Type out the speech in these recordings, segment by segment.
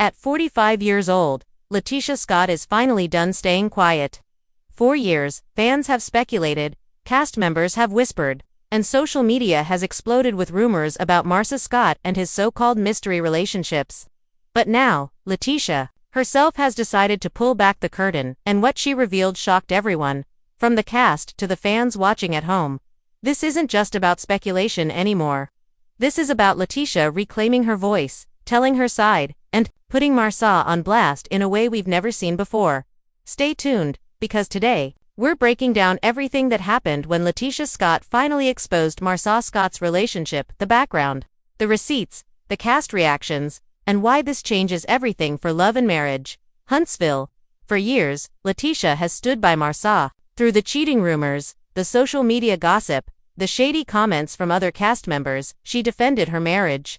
At 45 years old, LaTisha Scott is finally done staying quiet. For years, fans have speculated, cast members have whispered, and social media has exploded with rumors about Marsau Scott and his so-called mystery relationships. But now, LaTisha herself has decided to pull back the curtain, and what she revealed shocked everyone, from the cast to the fans watching at home. This isn't just about speculation anymore. This is about LaTisha reclaiming her voice, telling her side, and putting Marsau on blast in a way we've never seen before. Stay tuned, because today, we're breaking down everything that happened when LaTisha Scott finally exposed Marsau Scott's relationship, the background, the receipts, the cast reactions, and why this changes everything for love and marriage. Huntsville. For years, LaTisha has stood by Marsau, through the cheating rumors, the social media gossip, the shady comments from other cast members. She defended her marriage.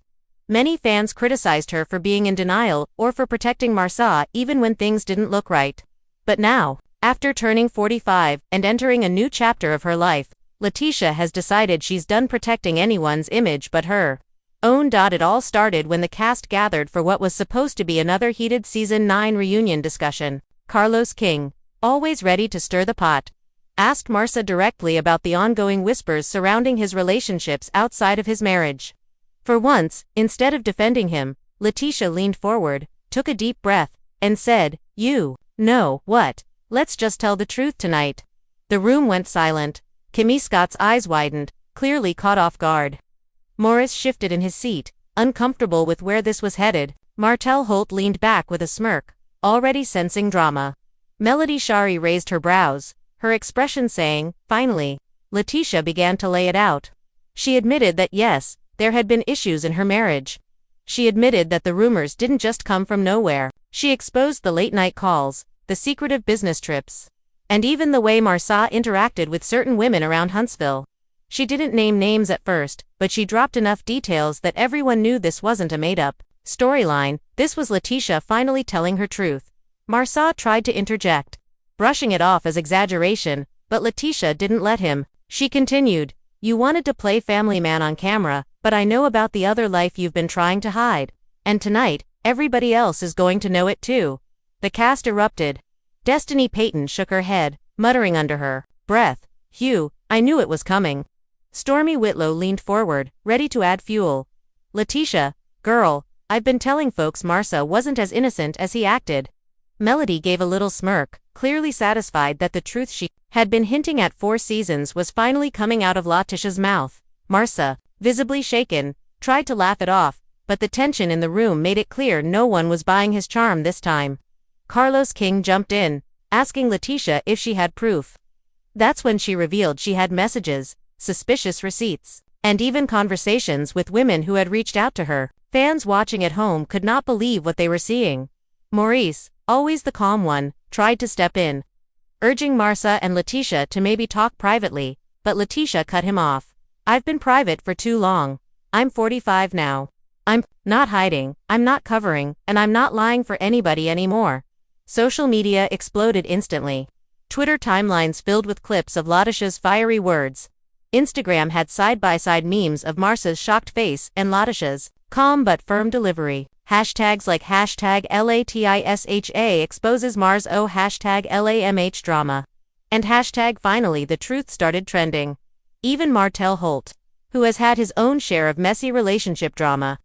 Many fans criticized her for being in denial or for protecting Marsau even when things didn't look right. But now, after turning 45 and entering a new chapter of her life, LaTisha has decided she's done protecting anyone's image but her own. It all started when the cast gathered for what was supposed to be another heated Season 9 reunion discussion. Carlos King, always ready to stir the pot, asked Marsau directly about the ongoing whispers surrounding his relationships outside of his marriage. For once, instead of defending him, LaTisha leaned forward, took a deep breath, and said, "You know what? Let's just tell the truth tonight." The room went silent. Kimmy Scott's eyes widened, clearly caught off guard. Morris shifted in his seat, uncomfortable with where this was headed. Martell Holt leaned back with a smirk, already sensing drama. Melody Shari raised her brows, her expression saying, "Finally." LaTisha began to lay it out. She admitted that yes, there had been issues in her marriage. She admitted that the rumors didn't just come from nowhere. She exposed the late-night calls, the secretive business trips, and even the way Marsau interacted with certain women around Huntsville. She didn't name names at first, but she dropped enough details that everyone knew this wasn't a made-up storyline. This was LaTisha finally telling her truth. Marsau tried to interject, brushing it off as exaggeration, but LaTisha didn't let him. She continued, "You wanted to play family man on camera, but I know about the other life you've been trying to hide. And tonight, everybody else is going to know it too." The cast erupted. Destiny Payton shook her head, muttering under her breath, "Hugh, I knew it was coming." Stormy Whitlow leaned forward, ready to add fuel. "LaTisha, girl, I've been telling folks Marsau wasn't as innocent as he acted." Melody gave a little smirk, clearly satisfied that the truth she had been hinting at 4 seasons was finally coming out of LaTisha's mouth. Marsau, visibly shaken, tried to laugh it off, but the tension in the room made it clear no one was buying his charm this time. Carlos King jumped in, asking LaTisha if she had proof. That's when she revealed she had messages, suspicious receipts, and even conversations with women who had reached out to her. Fans watching at home could not believe what they were seeing. Maurice, always the calm one, tried to step in, urging Marsau and LaTisha to maybe talk privately, but LaTisha cut him off. "I've been private for too long. I'm 45 now. I'm not hiding, I'm not covering, and I'm not lying for anybody anymore." Social media exploded instantly. Twitter timelines filled with clips of LaTisha's fiery words. Instagram had side-by-side memes of Marsau's shocked face and LaTisha's calm but firm delivery. Hashtags like hashtag LATISHA exposes Marsau, hashtag LAMH drama, and hashtag finally the truth started trending. Even Martell Holt, who has had his own share of messy relationship drama,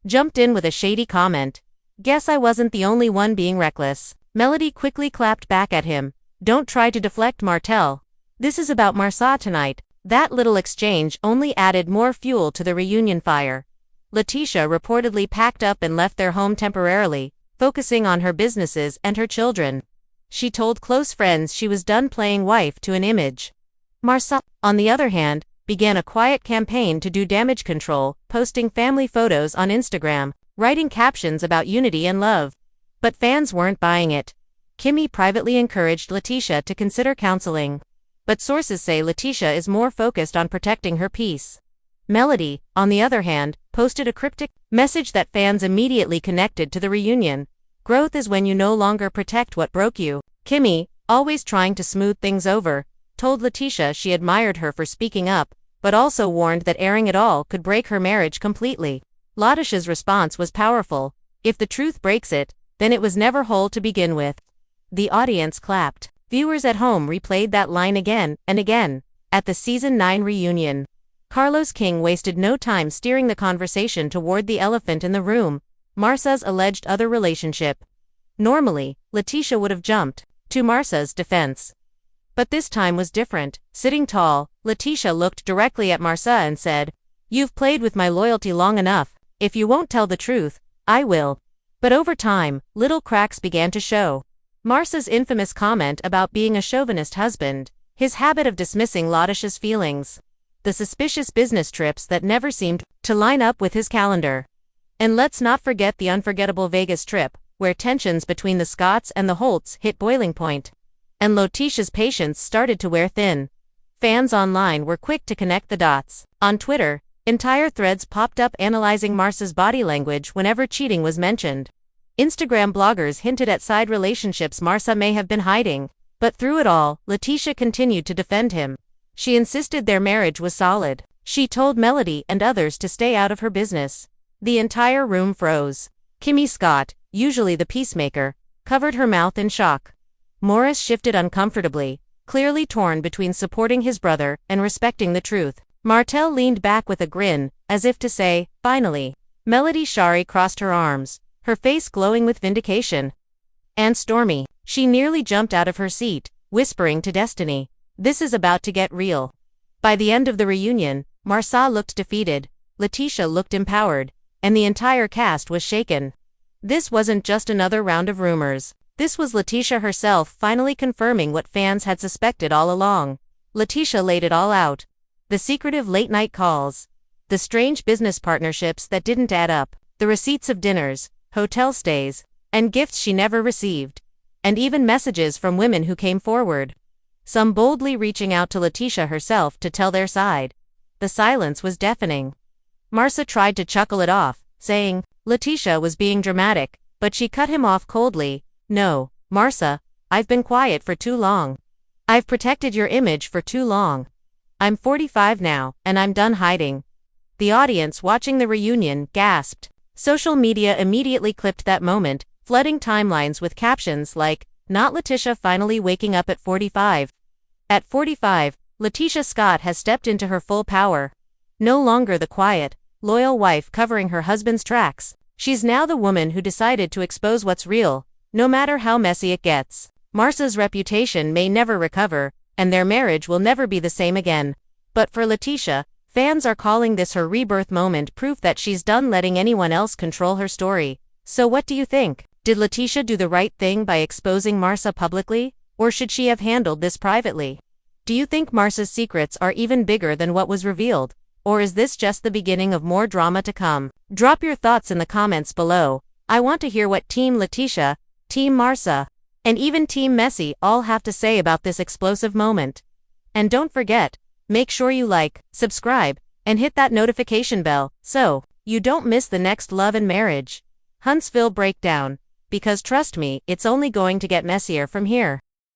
jumped in with a shady comment. "Guess I wasn't the only one being reckless." Melody quickly clapped back at him. "Don't try to deflect, Martell. This is about Marsau tonight." That little exchange only added more fuel to the reunion fire. LaTisha reportedly packed up and left their home temporarily, focusing on her businesses and her children. She told close friends she was done playing wife to an image. Marsau, on the other hand, began a quiet campaign to do damage control, posting family photos on Instagram, writing captions about unity and love. But fans weren't buying it. Kimmy privately encouraged LaTisha to consider counseling, but sources say LaTisha is more focused on protecting her peace. Melody, on the other hand, posted a cryptic message that fans immediately connected to the reunion. "Growth is when you no longer protect what broke you." Kimmy, always trying to smooth things over, told LaTisha she admired her for speaking up, but also warned that airing it all could break her marriage completely. LaTisha's response was powerful. If the truth breaks it, then it was never whole to begin with. The audience clapped. Viewers at home replayed that line again and again. At the Season 9 reunion, Carlos King wasted no time steering the conversation toward the elephant in the room, Marsau's alleged other relationship. Normally, LaTisha would have jumped to Marsau's defense. But this time was different. Sitting tall, LaTisha looked directly at Marsau and said, "You've played with my loyalty long enough. If you won't tell the truth, I will." But over time, little cracks began to show. Marsau's infamous comment about being a chauvinist husband, his habit of dismissing LaTisha's feelings, the suspicious business trips that never seemed to line up with his calendar. And let's not forget the unforgettable Vegas trip, where tensions between the Scotts and the Holts hit boiling point, and LaTisha's patience started to wear thin. Fans online were quick to connect the dots. On Twitter, entire threads popped up analyzing Marsau's body language whenever cheating was mentioned. Instagram bloggers hinted at side relationships Marsau may have been hiding. But through it all, LaTisha continued to defend him. She insisted their marriage was solid. She told Melody and others to stay out of her business. The entire room froze. Kimmy Scott, usually the peacemaker, covered her mouth in shock. Morris shifted uncomfortably, clearly torn between supporting his brother and respecting the truth. Martell leaned back with a grin, as if to say, "Finally." Melody Shari crossed her arms, her face glowing with vindication. And Stormy, she nearly jumped out of her seat, whispering to Destiny, "This is about to get real." By the end of the reunion, Marsau looked defeated, LaTisha looked empowered, and the entire cast was shaken. This wasn't just another round of rumors. This was LaTisha herself finally confirming what fans had suspected all along. LaTisha laid it all out. The secretive late-night calls, the strange business partnerships that didn't add up, the receipts of dinners, hotel stays, and gifts she never received, and even messages from women who came forward, some boldly reaching out to LaTisha herself to tell their side. The silence was deafening. Marsau tried to chuckle it off, saying LaTisha was being dramatic, but she cut him off coldly. "No, Marsau, I've been quiet for too long. I've protected your image for too long. I'm 45 now, and I'm done hiding." The audience watching the reunion gasped. Social media immediately clipped that moment, flooding timelines with captions like, "Not LaTisha finally waking up at 45." At 45, LaTisha Scott has stepped into her full power. No longer the quiet, loyal wife covering her husband's tracks. She's now the woman who decided to expose what's real, no matter how messy it gets. Marsau's reputation may never recover, and their marriage will never be the same again. But for LaTisha, fans are calling this her rebirth moment, proof that she's done letting anyone else control her story. So what do you think? Did LaTisha do the right thing by exposing Marsau publicly, or should she have handled this privately? Do you think Marsau's secrets are even bigger than what was revealed, or is this just the beginning of more drama to come? Drop your thoughts in the comments below. I want to hear what Team LaTisha, Team Marsau, and even Team Messy all have to say about this explosive moment. And don't forget, make sure you like, subscribe, and hit that notification bell so you don't miss the next Love and Marriage Huntsville breakdown, because trust me, it's only going to get messier from here.